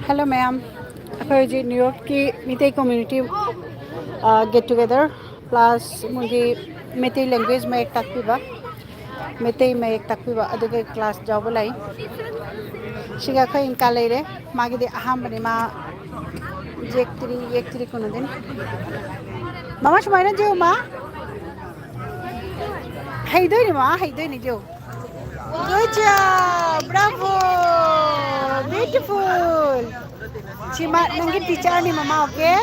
Hello, ma'am. Akhoj New York ki Meitei community get together plus mugi Meitei language में एक takpiba Meitei में एक takpiba aduge class jawba lai shiga khay in kalere magi de aham bani ma jektri kuno din mama shumai na jo ma haidoi ni jo good job bravo beautiful Chima nangi teacher ni mama okay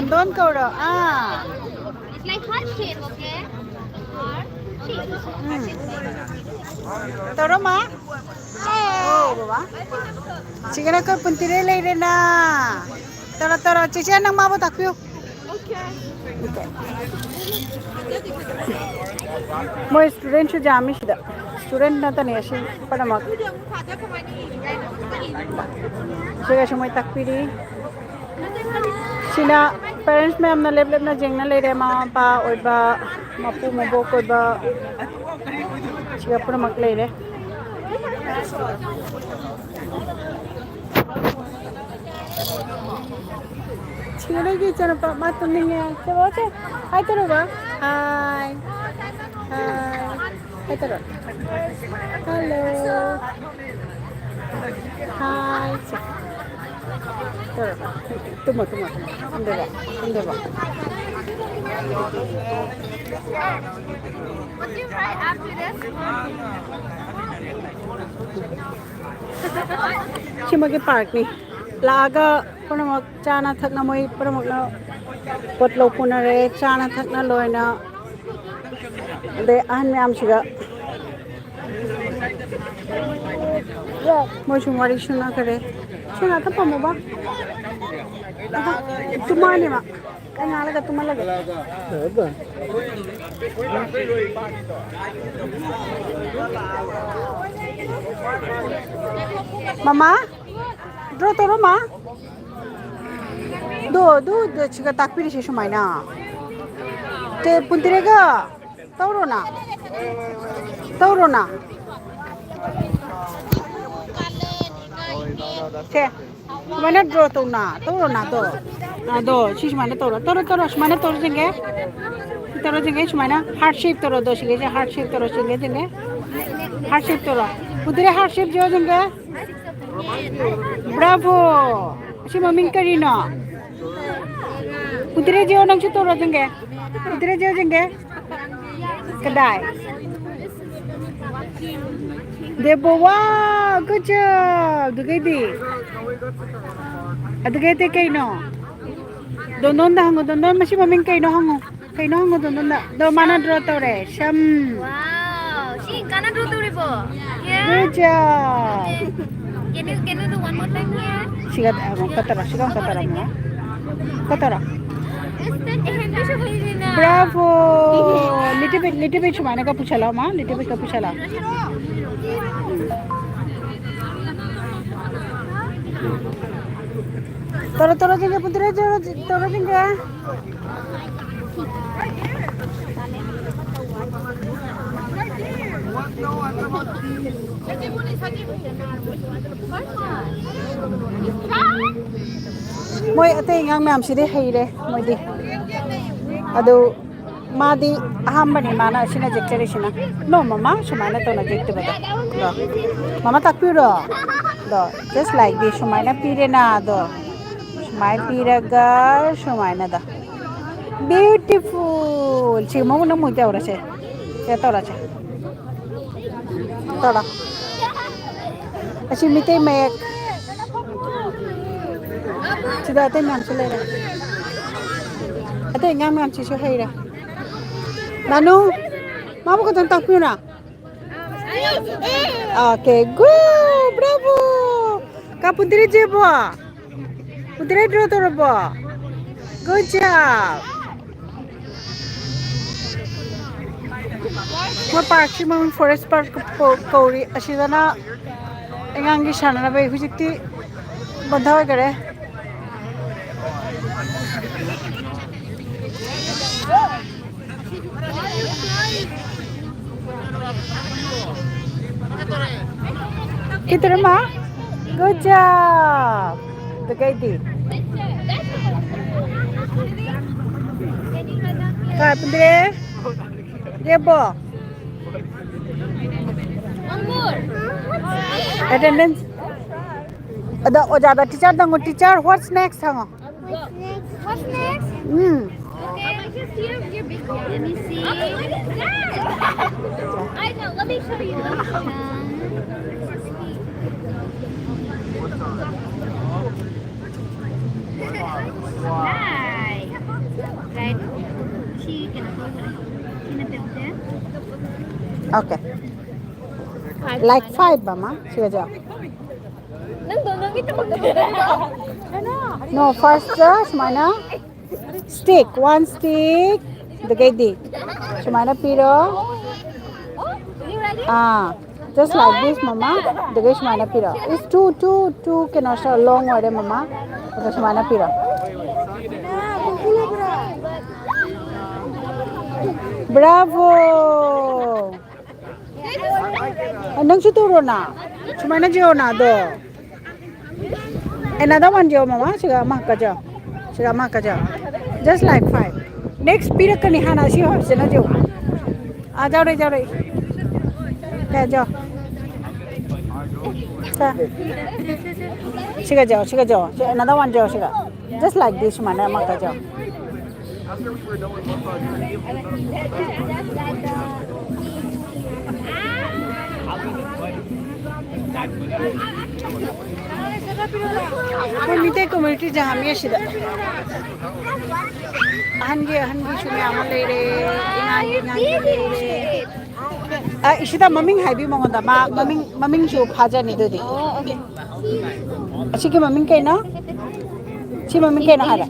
Don kauro It's like heart shape, okay? Heart shape. Toro ma oh baba sigara ko puntire lai re na toro chichi nang mabo takpiu okay mo student shu jami shida student na tani ashi pada mak siga shumai takpiri sina parents में हमने लेब ना जेंगना ले रहे माँ पा और बा मापू मबो को बा चिका पूरा मक ले रहे चिका लगी चलो पा माँ तुम नहीं है चलो अच्छा हाय करो बा हाय करो hello hi Tunggu. Andai ba. What do you write after this? Cimagi park ni. Laga pernah cana thak na moi pernah na potlo punare cana thak na loy na. De ahan me am siga. Ya, moi cumari shuna kare. Shuna apa mau ba? Tumani mak. Kan alaga tumal lagi. Mama, draw toro ma. Do chica takpiri sih shumai na. Te puntire ga. Tauro na. Te. Mana draw tu na, toro na to. Do, sih mana toro mana toro jengge. Toro jengge mana heart shape toro do sih je heart shape toro jengge. Heart shape toro. Putire heart shape jo jengge. Bravo. Si maming karina. Putire jo nang si toro jengge. Kedai. Debo wow, good job. Dugedi. Adugete kaino. Donon masih maming kaino hango donon da. Do mana draw tore. Sham. Wow. She kana draw to ribo. Yeah. Good job. Can you do one more time here? Sigat mo katara mo. Katara. Bravo. Little bit shumana ka puchala ma. Little bit ka puchala. Toro jengge putire toro jengge. Moi ate ngang mam sidi heire moi di. Ado madi ahambani mana sina jektere sina. No mama shumana to na jekte bada. Do. Mama takpiro. Do. Just like this shumana pire na do. Shumai piraga shumana da. Beautiful. Chimo na mo jaura che. Ya tora che. Tora. Ashi mitay mek. Sida ate mam selera. Ate ngam mam chiso heira. Nanu, mama ko tan takpiro na. Okay, good, bravo. Kapundire jebo. Putire draw toro bo. Good job. Mo park si mo forest park Kauri asida na engangi shana na bai hujikti bandha hoy gare. Kita ma? Good job. The guide. Kaya pindre? Debo. One more. Attendance. Ada ojada teacher dango teacher. What's next hango? What's next? Hmm. Okay. Let me see. What is that? I know. Let me show you. Nice. Right. Chicken. Okay. Like 5 mama. Sige jo. No, first just mana stick. One stick. The guide. Sumana piro. You ready? Just like this, mama. The guide sumana piro. It's two. Can also long way, mama. Okay, sumana piro. Bravo. Anong suturo na? Sumana jo na do. Another one jo, mama. Siga maka jo. Just like 5. Next pira kani hana si ho sina jo. Jao re. Kaya jo. Siga jo. Another one jo siga. Just like this mana maka jo. Community community jaham ye sida. Hangi shumi amal leire. Inangi. Isida maming haibi mongoda ma maming ju bhaja ni dodi. Oh, okay. Asiki maming kai na? Si maming kai na hara.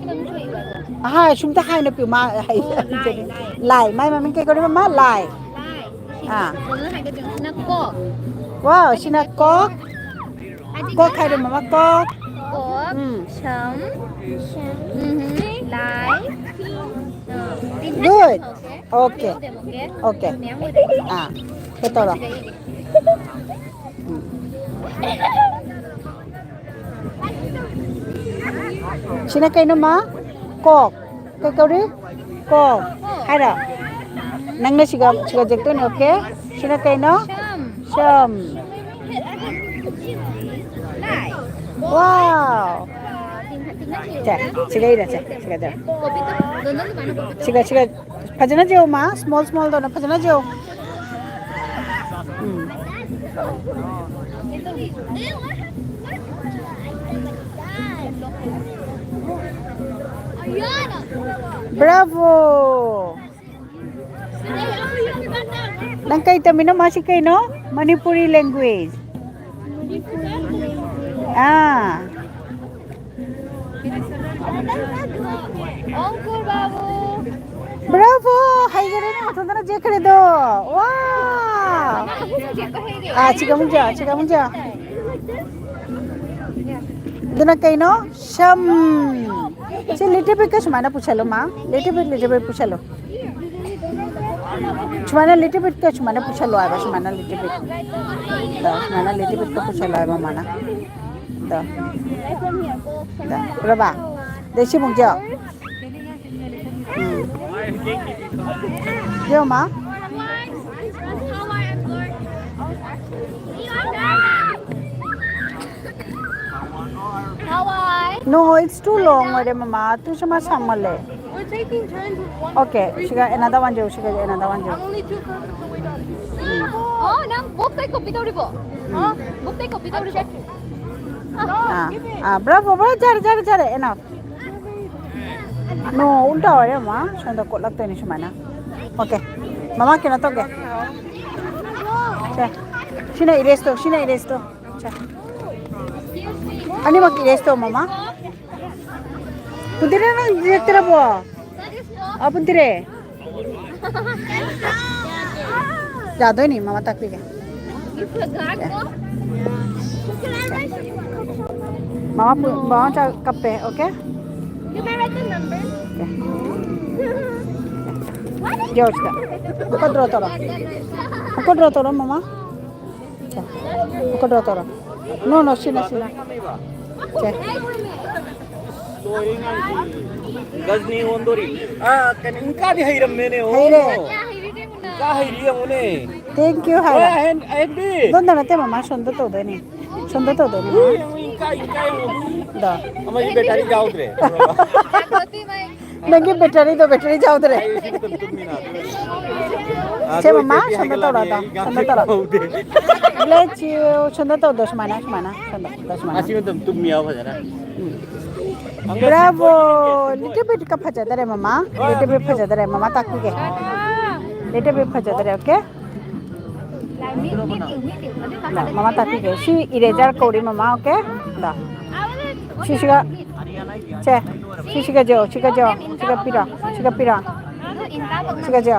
Aha, shumta hai na pi ma hai. Lai, mai maming kai ko ma lai. Wow, sina kok. Kok hai de mama kok. Kok, chấm, lái. Good. Okay. Okay. Ito ra. Sina kay no ma? Kok. Kay kauri? Kok. Hai ra. Nang na siga jekto ni okay? Sina kay no? Cham. Lái. Wow. Siga ira. Siga. Phajana jo ma, small do na phajana jo. Bravo. Nang kay tamino masikay no? Manipuri language. Uncle Babu. Bravo! Hai gare na thondana je kare do. Wow! Chiga munja. Duna kai no? Sham. Se little bit ka sumana puchalo ma. Little bit puchalo. Sumana little bit ka sumana puchalo aba sumana little bit. Sumana little bit ka puchalo aba mana. Da. Berapa? Desi munja. Yo ma. No, it's too long, mama. Tu sama samale. We're taking turns with one. Okay, shiga another one jo. I'm only 2 cups of the way done. 난 목대 거 비더리고. 목대 거 비더리고. Bravo, jare. Enough. No, ulta hoy ma. Sonda ko lagta ni sumana. Okay. Mama kina to ke. Cha. Sina erase to. Cha. Ani mak erase to mama. Pudire na direktera bo. Apun dire. Jado ni mama tak ke. You forgot ko? Mama cha kape, okay? Can I write the number? George ka. Ako draw toro mama. Ako draw toro. No, no, sila. Che. गजनी ओंदोरी इनका भी है रमने हो Hayre. का है रिया होने Thank you, ओए Hara. अहन भी Donde na te mama sonda todo ni. Sonda todo ni. इनका इनका Da. हम ये बेटारी जाओ रे Nangi battery jao dre. Che mama sonda todo da. Sonda todo. Bless you. Sonda todo semana. Sonda semana. आशी में तुम मियाँ हो जाना Bravo. Little bit ka phaja dare mama. Little bit phaja dare mama takki ke. Little bit phaja dare okay. Da mama takki ke. She eraser kori mama okay. Da. Shiga. Che. Shiga jo. Shiga pira. Shiga jo.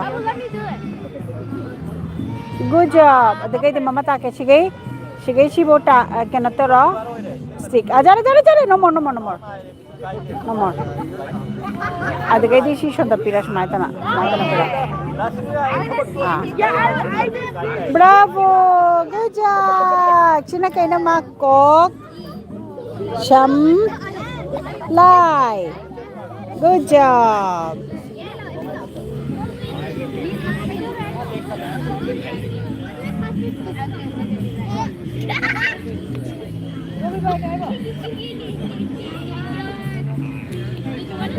Good job. Adagay di mama take shigay shibota kanatara stick. Jare. No more. Adagay di shi shonda pira smaitana pira. Bravo. Good job. China kay na makok. Sham Lai. Good job.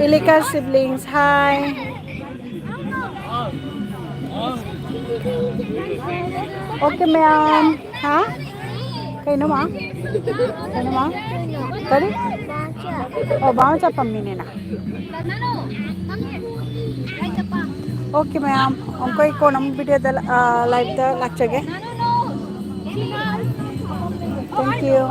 Ilika siblings, hi. Okay, ma'am. Ha? Kayo ma? Tadi? Oh, baca pamini na. Okay, ma'am. हमको एक कोण video the live the lecture के. Thank you.